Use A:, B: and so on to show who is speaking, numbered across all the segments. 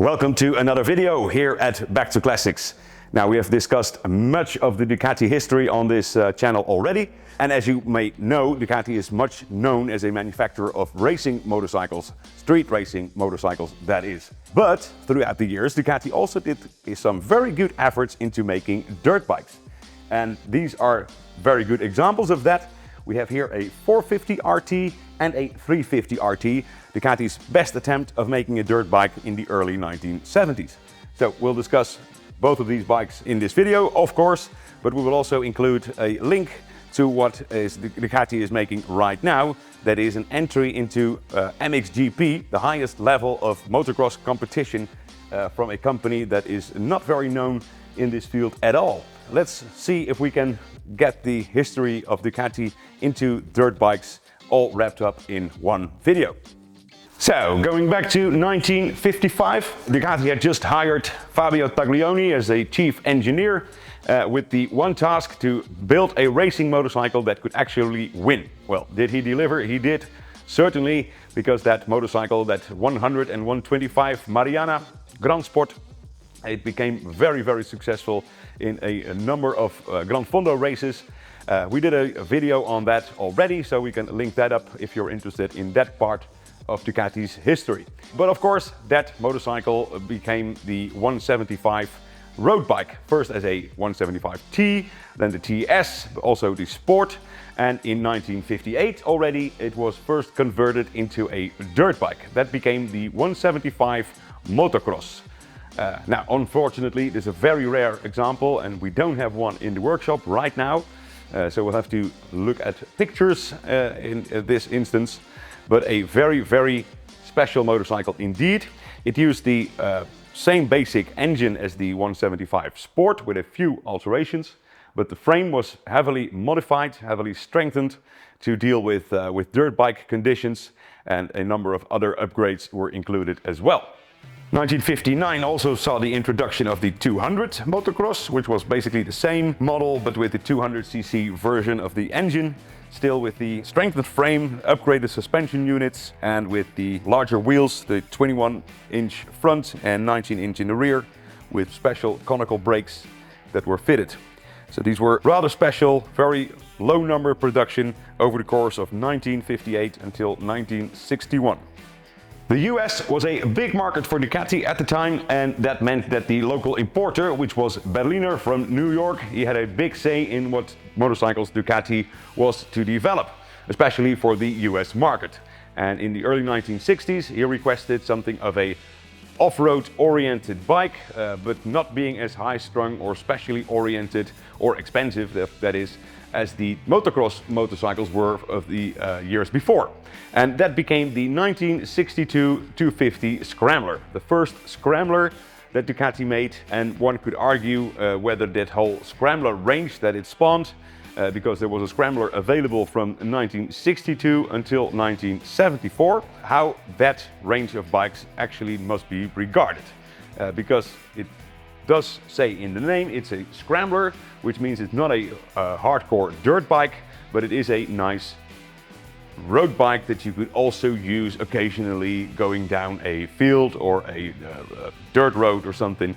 A: Welcome to another video here at Back to Classics. Now, we have discussed much of the Ducati history on this channel already. And as you may know, Ducati is much known as a manufacturer of racing motorcycles, street racing motorcycles that is. But throughout the years, Ducati also did some very good efforts into making dirt bikes. And these are very good examples of that. We have here a 450 RT and a 350 RT, Ducati's best attempt of making a dirt bike in the early 1970s. So we'll discuss both of these bikes in this video, of course, but we will also include a link to what Ducati is making right now. That is an entry into MXGP, the highest level of motocross competition from a company that is not very known in this field at all. Let's see if we can get the history of Ducati into dirt bikes all wrapped up in one video. So, going back to 1955, Ducati had just hired Fabio Taglioni as a chief engineer with the one task to build a racing motorcycle that could actually win. Well, did he deliver? He did, certainly, because that motorcycle, that 100 and 125 Mariana Grand Sport, it became very, very successful in a number of Gran Fondo races. We did a video on that already, so we can link that up if you're interested in that part of Ducati's history. But of course, that motorcycle became the 175 road bike. First as a 175T, then the TS, also the Sport. And in 1958 already, it was first converted into a dirt bike. That became the 175 Motocross. Now, unfortunately, this is a very rare example and we don't have one in the workshop right now. So we'll have to look at pictures in this instance. But a very, very special motorcycle indeed. It used the same basic engine as the 175 Sport with a few alterations. But the frame was heavily modified, heavily strengthened to deal with dirt bike conditions, and a number of other upgrades were included as well. 1959 also saw the introduction of the 200 motocross, which was basically the same model but with the 200cc version of the engine, still with the strengthened frame, upgraded suspension units, and with the larger wheels, the 21-inch front and 19-inch in the rear, with special conical brakes that were fitted. So these were rather special, very low number production over the course of 1958 until 1961. The US was a big market for Ducati at the time, and that meant that the local importer, which was Berliner from New York, he had a big say in what motorcycles Ducati was to develop, especially for the US market. And in the early 1960s, he requested something of a off-road oriented bike, but not being as high-strung or specially oriented or expensive, that is, as the motocross motorcycles were of the years before. And that became the 1962 250 Scrambler, the first Scrambler that Ducati made. And one could argue whether that whole Scrambler range that it spawned, because there was a Scrambler available from 1962 until 1974, how that range of bikes actually must be regarded. Because it does say in the name, it's a Scrambler, which means it's not a hardcore dirt bike, but it is a nice road bike that you could also use occasionally going down a field or a dirt road or something,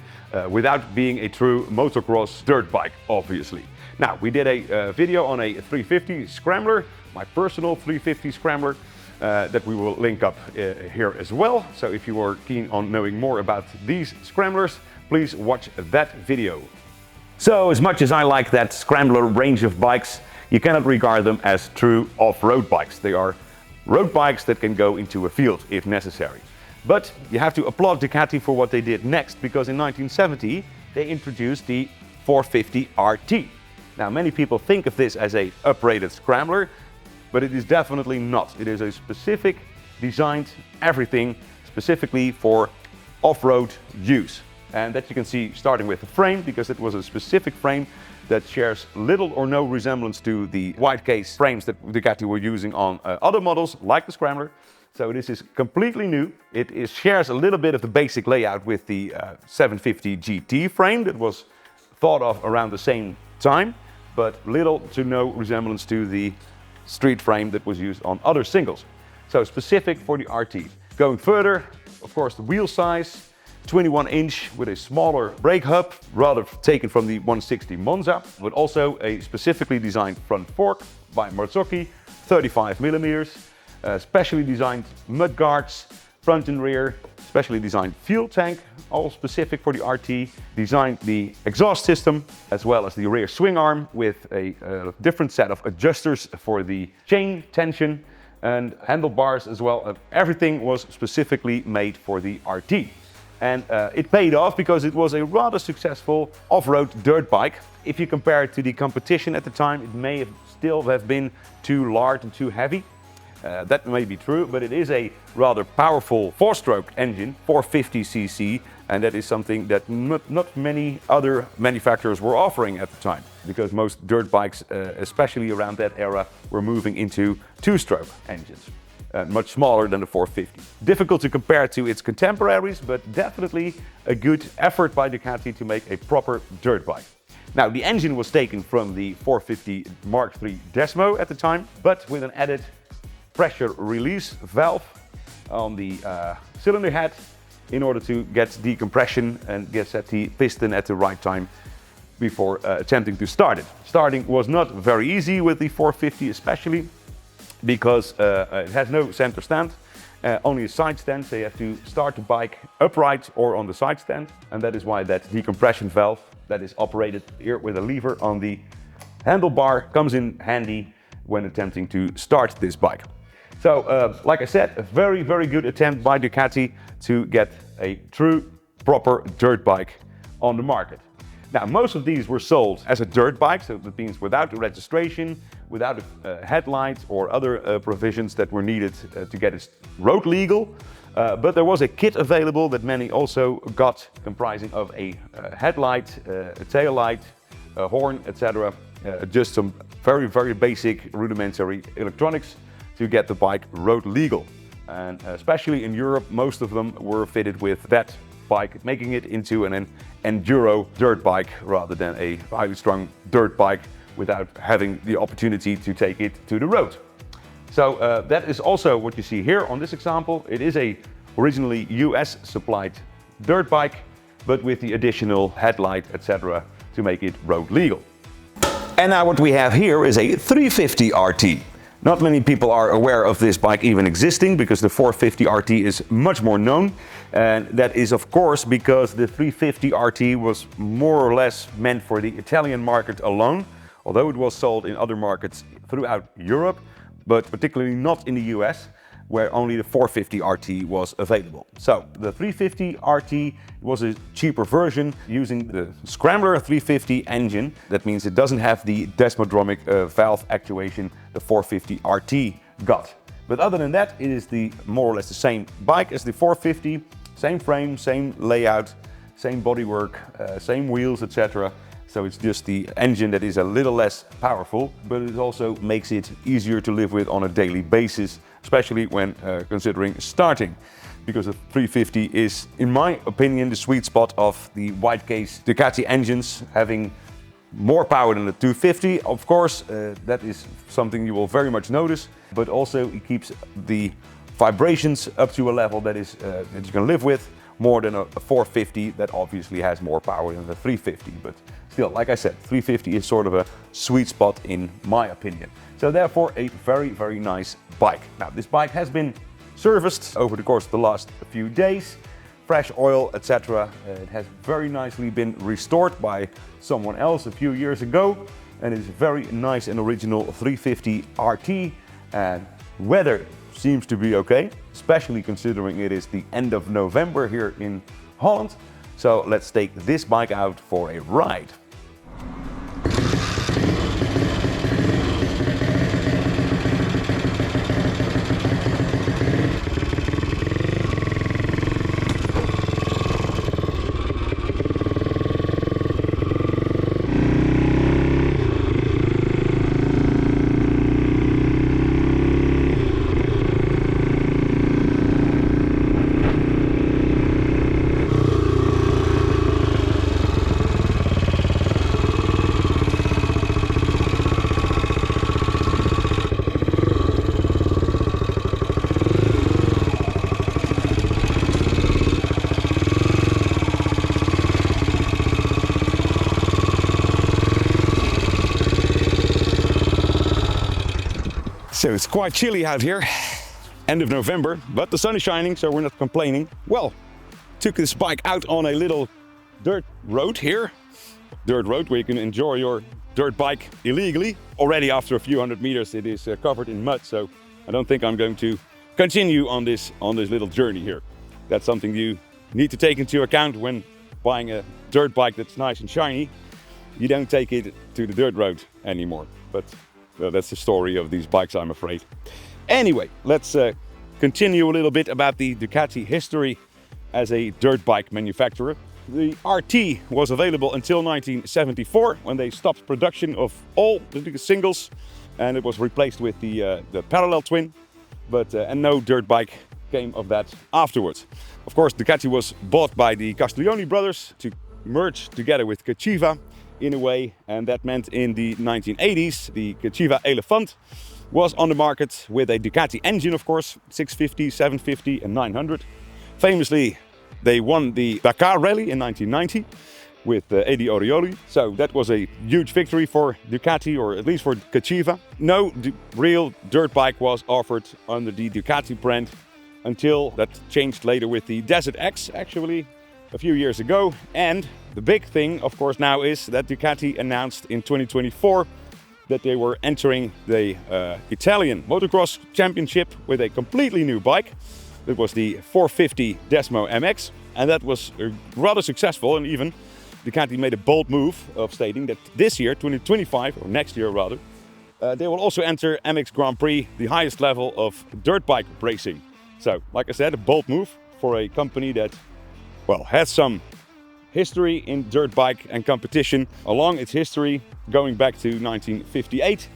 A: without being a true motocross dirt bike, obviously. Now, we did a video on a 350 Scrambler, my personal 350 Scrambler, that we will link up here as well. So if you are keen on knowing more about these Scramblers, please watch that video. So as much as I like that Scrambler range of bikes, you cannot regard them as true off-road bikes. They are road bikes that can go into a field if necessary. But you have to applaud Ducati for what they did next, because in 1970 they introduced the 450 RT. Now, many people think of this as a uprated Scrambler, but it is definitely not. It is a specific designed everything specifically for off-road use. And that you can see starting with the frame, because it was a specific frame that shares little or no resemblance to the wide case frames that Ducati were using on other models like the Scrambler. So this is completely new. It shares a little bit of the basic layout with the 750 GT frame that was thought of around the same time, but little to no resemblance to the street frame that was used on other singles. So specific for the RT. Going further, of course, the wheel size. 21-inch with a smaller brake hub, rather taken from the 160 Monza, but also a specifically designed front fork by Marzocchi, 35 millimeters, specially designed mud guards, front and rear, specially designed fuel tank, all specific for the RT, designed the exhaust system as well as the rear swing arm with a different set of adjusters for the chain tension and handlebars as well. Everything was specifically made for the RT. And it paid off because it was a rather successful off-road dirt bike. If you compare it to the competition at the time, it may have still have been too large and too heavy. That may be true, but it is a rather powerful four-stroke engine, 450cc, and that is something that not many other manufacturers were offering at the time, because most dirt bikes, especially around that era, were moving into two-stroke engines, much smaller than the 450. Difficult to compare to its contemporaries, but definitely a good effort by Ducati to make a proper dirt bike. Now, the engine was taken from the 450 Mark III Desmo at the time, but with an added pressure release valve on the cylinder head in order to get decompression and get the piston at the right time before attempting to start it. Starting was not very easy with the 450, especially because it has no center stand, only a side stand, so you have to start the bike upright or on the side stand, and that is why that decompression valve that is operated here with a lever on the handlebar comes in handy when attempting to start this bike. So, like I said, a very, very good attempt by Ducati to get a true, proper dirt bike on the market. Now, most of these were sold as a dirt bike, so that means without a registration, without a headlight or other provisions that were needed to get it road legal. But there was a kit available that many also got, comprising of a headlight, a tail light, a horn, etc. Just some very, very basic rudimentary electronics to get the bike road legal. And especially in Europe, most of them were fitted with that bike, making it into an enduro dirt bike rather than a highly strung dirt bike without having the opportunity to take it to the road. So that is also what you see here on this example. It is a originally US supplied dirt bike, but with the additional headlight, etc. to make it road legal. And now what we have here is a 350 RT. Not many people are aware of this bike even existing, because the 450 RT is much more known. And that is of course because the 350 RT was more or less meant for the Italian market alone, although it was sold in other markets throughout Europe, but particularly not in the US, where only the 450 RT was available. So the 350 RT was a cheaper version using the Scrambler 350 engine. That means it doesn't have the desmodromic valve actuation the 450 RT got. But other than that, it is more or less the same bike as the 450, same frame, same layout, same bodywork, same wheels, etc. So it's just the engine that is a little less powerful, but it also makes it easier to live with on a daily basis, especially when considering starting. Because the 350 is, in my opinion, the sweet spot of the wide case Ducati engines, having more power than the 250. Of course, that is something you will very much notice, but also it keeps the vibrations up to a level that is that you can live with, more than a 450 that obviously has more power than the 350. But still, like I said, 350 is sort of a sweet spot in my opinion. So therefore, a very, very nice bike. Now, this bike has been serviced over the course of the last few days, fresh oil, etc. It has very nicely been restored by someone else a few years ago, and it's a very nice and original 350 RT. And weather seems to be okay, especially considering it is the end of November here in Holland. So let's take this bike out for a ride. So it's quite chilly out here, end of November, but the sun is shining, so we're not complaining. Well, took this bike out on a little dirt road here. Dirt road where you can enjoy your dirt bike illegally. Already after a few hundred meters it is covered in mud, so I don't think I'm going to continue on this little journey here. That's something you need to take into account when buying a dirt bike that's nice and shiny. You don't take it to the dirt road anymore. But well, that's the story of these bikes, I'm afraid. Anyway, let's continue a little bit about the Ducati history as a dirt bike manufacturer. The RT was available until 1974 when they stopped production of all the singles and it was replaced with the parallel twin. And no dirt bike came of that afterwards. Of course, Ducati was bought by the Castiglioni brothers to merge together with Cachiva in a way, and that meant in the 1980s the Cachiva Elefant was on the market with a Ducati engine, of course, 650, 750 and 900. Famously, they won the Dakar Rally in 1990 with Eddie Orioli. So that was a huge victory for Ducati, or at least for Cachiva. No real dirt bike was offered under the Ducati brand until that changed later with the Desert X, actually a few years ago. And the big thing, of course, now is that Ducati announced in 2024 that they were entering the Italian Motocross Championship with a completely new bike. It was the 450 Desmo MX, and that was rather successful, and even Ducati made a bold move of stating that this year, 2025, or next year rather, they will also enter MX Grand Prix, the highest level of dirt bike racing. So, like I said, a bold move for a company that, well, has some history in dirt bike and competition along its history going back to 1958,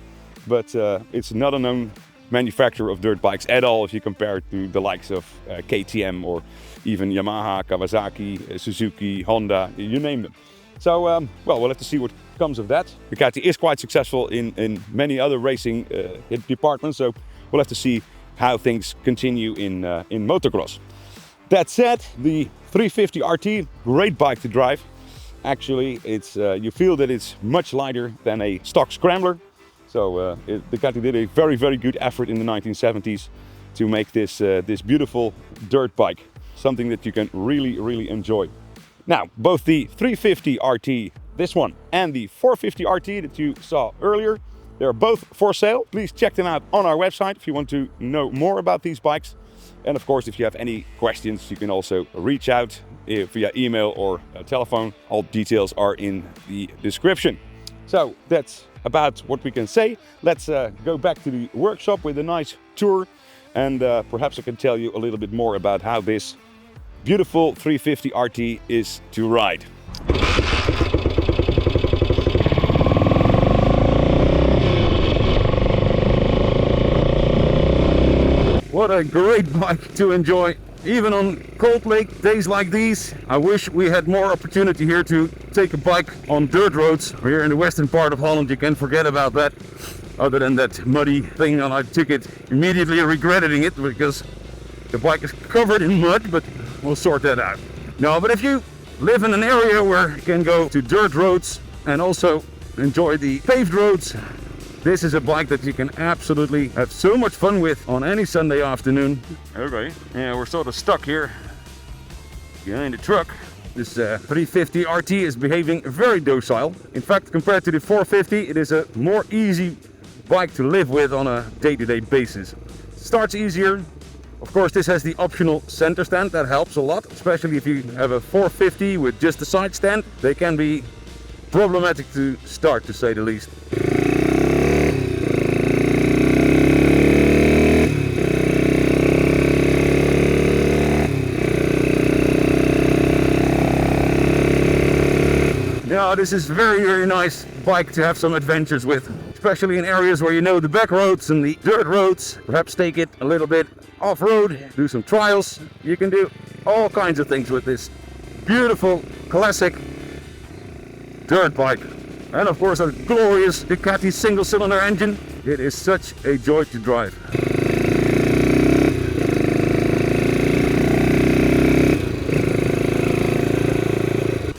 A: but it's not a known manufacturer of dirt bikes at all if you compare it to the likes of KTM or even Yamaha, Kawasaki, Suzuki, Honda, you name them. So, well, we'll have to see what comes of that. Ducati is quite successful in many other racing departments, so we'll have to see how things continue in motocross. That said, the 350 RT, great bike to drive. Actually, it's you feel that it's much lighter than a stock Scrambler. So Ducati did a very, very good effort in the 1970s to make this this beautiful dirt bike, something that you can really, really enjoy. Now, both the 350 RT, this one, and the 450 RT that you saw earlier, they're both for sale. Please check them out on our website if you want to know more about these bikes. And of course, if you have any questions, you can also reach out via email or telephone. All details are in the description. So that's about what we can say. Let's go back to the workshop with a nice tour, and perhaps I can tell you a little bit more about how this beautiful 350 RT is to ride. What a great bike to enjoy, even on cold lake days like these. I wish we had more opportunity here to take a bike on dirt roads. Here in the western part of Holland, you can forget about that. Other than that muddy thing, and I took it immediately regretting it because the bike is covered in mud, but we'll sort that out. No, but if you live in an area where you can go to dirt roads and also enjoy the paved roads, this is a bike that you can absolutely have so much fun with on any Sunday afternoon. Okay, yeah, we're sort of stuck here behind the truck. This 350 RT is behaving very docile. In fact, compared to the 450, it is a more easy bike to live with on a day-to-day basis. Starts easier. Of course, this has the optional center stand. That helps a lot, especially if you have a 450 with just a side stand. They can be problematic to start, to say the least. Yeah, this is very, very nice bike to have some adventures with, especially in areas where you know the back roads and the dirt roads. Perhaps take it a little bit off-road, do some trials. You can do all kinds of things with this beautiful classic dirt bike. And of course a glorious Ducati single-cylinder engine. It is such a joy to drive.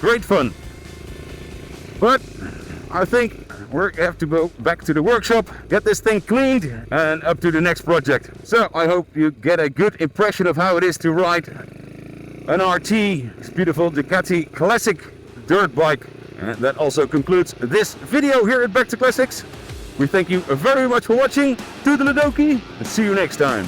A: Great fun. But I think
B: we have to go back to the workshop, get this thing cleaned, and up to the next project. So I hope you get a good impression of how it is to ride an RT, this beautiful Ducati classic dirt bike. And that also concludes this video here at Back to Classics. We thank you very much for watching. Toodle-a-dokie, and see you next time.